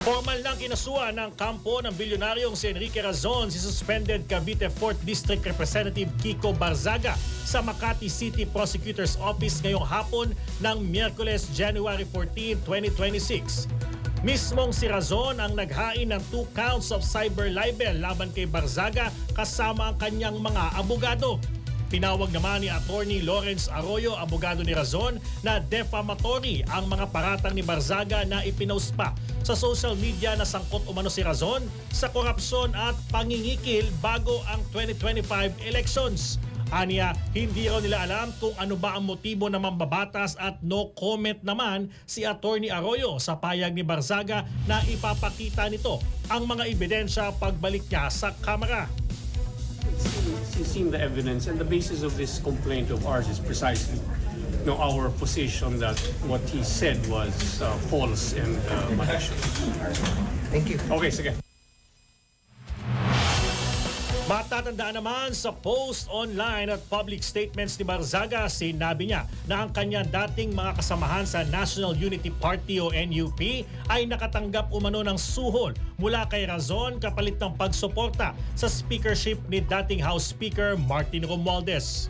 Formal nang kinasuhan ng kampo ng bilyonaryong si Enrique Razon si suspended Cavite 4th District Representative Kiko Barzaga sa Makati City Prosecutor's Office ngayong hapon ng Miyerkules, January 14, 2026. Mismong si Razon ang naghain ng 2 counts of cyber libel laban kay Barzaga kasama ang kanyang mga abogado. Tinawag naman ni Attorney Lawrence Arroyo, abogado ni Razon, na defamatory ang mga paratang ni Barzaga na ipinost pa sa social media na sangkot umano si Razon sa korupsyon at pangingikil bago ang 2025 elections. Aniya, hindi raw nila alam kung ano ba ang motibo ng mambabatas at no comment naman si Attorney Arroyo sa payag ni Barzaga na ipapakita nito ang mga ebidensya pagbalik niya sa Kamara. Seen the evidence, and the basis of this complaint of ours is precisely our position that what he said was false and malicious. Thank you. Okay, sige. Matatandaan naman sa post online at public statements ni Barzaga, sinabi niya na ang kanyang dating mga kasamahan sa National Unity Party o NUP ay nakatanggap umano ng suhol mula kay Razon kapalit ng pagsuporta sa speakership ni dating House Speaker Martin Romualdez.